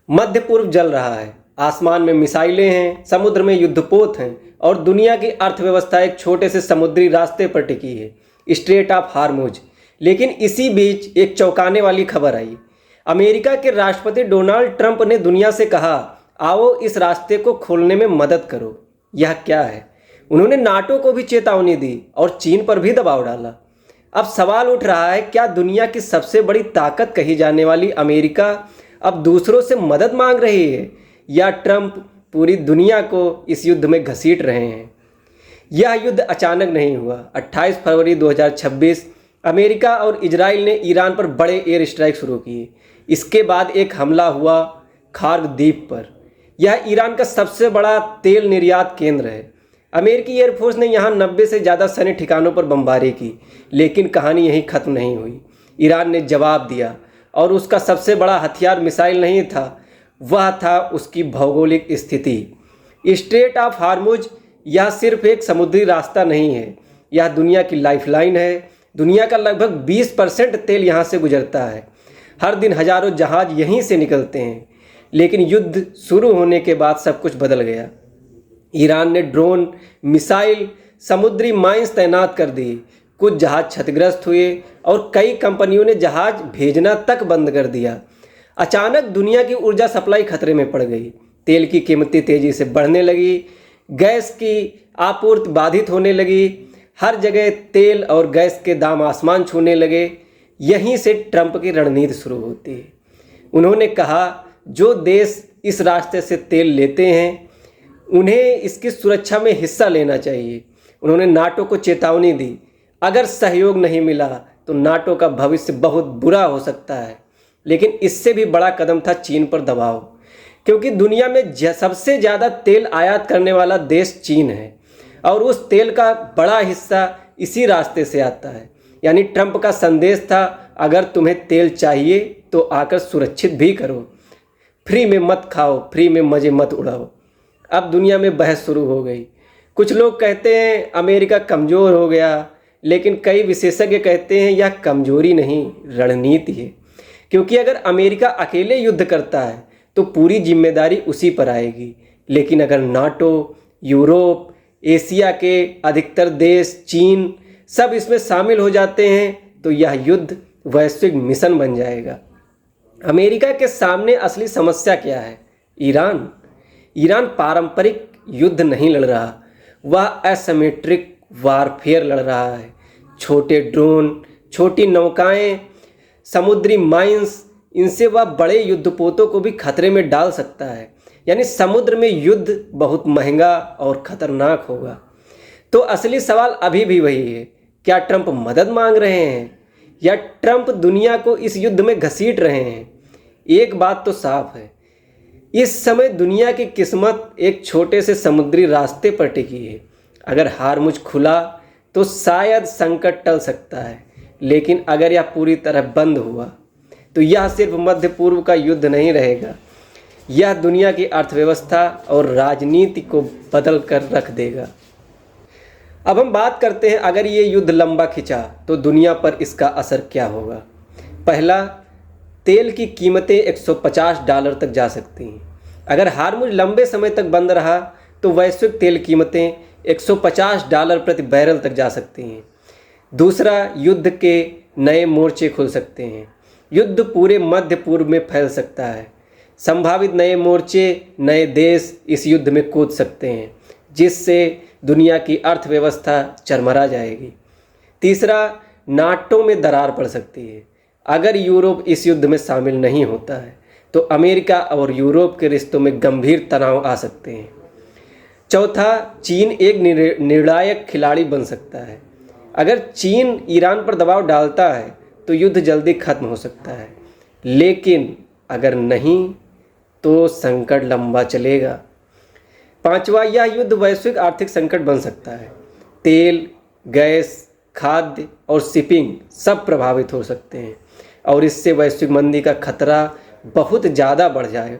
मध्य पूर्व जल रहा है, आसमान में मिसाइलें हैं, समुद्र में युद्धपोत हैं और दुनिया की अर्थव्यवस्था एक छोटे से समुद्री रास्ते पर टिकी है, स्ट्रेट ऑफ हार्मुज। लेकिन इसी बीच एक चौंकाने वाली खबर आई। अमेरिका के राष्ट्रपति डोनाल्ड ट्रंप ने दुनिया से कहा, आओ इस रास्ते को खोलने में मदद करो। यह क्या है? उन्होंने नाटो को भी चेतावनी दी और चीन पर भी दबाव डाला। अब सवाल उठ रहा है, क्या दुनिया की सबसे बड़ी ताकत कही जाने वाली अमेरिका अब दूसरों से मदद मांग रही है, या ट्रंप पूरी दुनिया को इस युद्ध में घसीट रहे हैं? यह युद्ध अचानक नहीं हुआ। 28 फरवरी 2026 अमेरिका और इजराइल ने ईरान पर बड़े एयर स्ट्राइक शुरू किए। इसके बाद एक हमला हुआ खार्ग द्वीप पर। यह ईरान का सबसे बड़ा तेल निर्यात केंद्र है। अमेरिकी एयरफोर्स ने यहाँ 90 से ज़्यादा सैन्य ठिकानों पर बमबारी की, लेकिन कहानी यहीं ख़त्म नहीं हुई। ईरान ने जवाब दिया और उसका सबसे बड़ा हथियार मिसाइल नहीं था, वह था उसकी भौगोलिक स्थिति। स्ट्रेट ऑफ हार्मुज यह सिर्फ एक समुद्री रास्ता नहीं है, यह दुनिया की लाइफलाइन है। दुनिया का लगभग 20% तेल यहाँ से गुजरता है। हर दिन हजारों जहाज यहीं से निकलते हैं। लेकिन युद्ध शुरू होने के बाद सब कुछ बदल गया। ईरान ने ड्रोन, मिसाइल, समुद्री माइंस तैनात कर दी। कुछ जहाज क्षतिग्रस्त हुए और कई कंपनियों ने जहाज भेजना तक बंद कर दिया। अचानक दुनिया की ऊर्जा सप्लाई खतरे में पड़ गई। तेल की कीमतें तेजी से बढ़ने लगी, गैस की आपूर्ति बाधित होने लगी। हर जगह तेल और गैस के दाम आसमान छूने लगे। यहीं से ट्रंप की रणनीति शुरू होती है। उन्होंने कहा, जो देश इस रास्ते से तेल लेते हैं उन्हें इसकी सुरक्षा में हिस्सा लेना चाहिए। उन्होंने नाटो को चेतावनी दी, अगर सहयोग नहीं मिला तो नाटो का भविष्य बहुत बुरा हो सकता है। लेकिन इससे भी बड़ा कदम था चीन पर दबाव, क्योंकि दुनिया में सबसे ज़्यादा तेल आयात करने वाला देश चीन है और उस तेल का बड़ा हिस्सा इसी रास्ते से आता है। यानी ट्रंप का संदेश था, अगर तुम्हें तेल चाहिए तो आकर सुरक्षित भी करो, फ्री में मत खाओ, फ्री में मज़े मत उड़ाओ। अब दुनिया में बहस शुरू हो गई। कुछ लोग कहते हैं अमेरिका कमज़ोर हो गया, लेकिन कई विशेषज्ञ कहते हैं यह कमजोरी नहीं, रणनीति है। क्योंकि अगर अमेरिका अकेले युद्ध करता है तो पूरी जिम्मेदारी उसी पर आएगी। लेकिन अगर नाटो, यूरोप, एशिया के अधिकतर देश, चीन सब इसमें शामिल हो जाते हैं तो यह युद्ध वैश्विक मिशन बन जाएगा। अमेरिका के सामने असली समस्या क्या है? ईरान पारंपरिक युद्ध नहीं लड़ रहा, वह एसिमेट्रिक वारफेयर लड़ रहा है। छोटे ड्रोन, छोटी नौकाएं, समुद्री माइंस, इनसे वह बड़े युद्धपोतों को भी खतरे में डाल सकता है। यानी समुद्र में युद्ध बहुत महंगा और खतरनाक होगा। तो असली सवाल अभी भी वही है, क्या ट्रंप मदद मांग रहे हैं या ट्रंप दुनिया को इस युद्ध में घसीट रहे हैं? एक बात तो साफ है, इस समय दुनिया की किस्मत एक छोटे से समुद्री रास्ते पर टिकी है। अगर हार्मुज खुला तो शायद संकट टल सकता है, लेकिन अगर यह पूरी तरह बंद हुआ तो यह सिर्फ मध्य पूर्व का युद्ध नहीं रहेगा, यह दुनिया की अर्थव्यवस्था और राजनीति को बदल कर रख देगा। अब हम बात करते हैं, अगर ये युद्ध लंबा खिंचा तो दुनिया पर इसका असर क्या होगा। पहला, तेल की कीमतें $150 तक जा सकती हैं। अगर हार्मुज लंबे समय तक बंद रहा तो वैश्विक तेल कीमतें $150 प्रति बैरल तक जा सकती हैं। दूसरा, युद्ध के नए मोर्चे खुल सकते हैं। युद्ध पूरे मध्य पूर्व में फैल सकता है। संभावित नए मोर्चे, नए देश इस युद्ध में कूद सकते हैं, जिससे दुनिया की अर्थव्यवस्था चरमरा जाएगी। तीसरा, नाटो में दरार पड़ सकती है। अगर यूरोप इस युद्ध में शामिल नहीं होता है तो अमेरिका और यूरोप के रिश्तों में गंभीर तनाव आ सकते हैं। चौथा, चीन एक निर्णायक खिलाड़ी बन सकता है। अगर चीन ईरान पर दबाव डालता है तो युद्ध जल्दी खत्म हो सकता है, लेकिन अगर नहीं तो संकट लंबा चलेगा। पांचवा, यह युद्ध वैश्विक आर्थिक संकट बन सकता है। तेल, गैस, खाद्य और शिपिंग सब प्रभावित हो सकते हैं और इससे वैश्विक मंदी का खतरा बहुत ज़्यादा बढ़ जाएगा।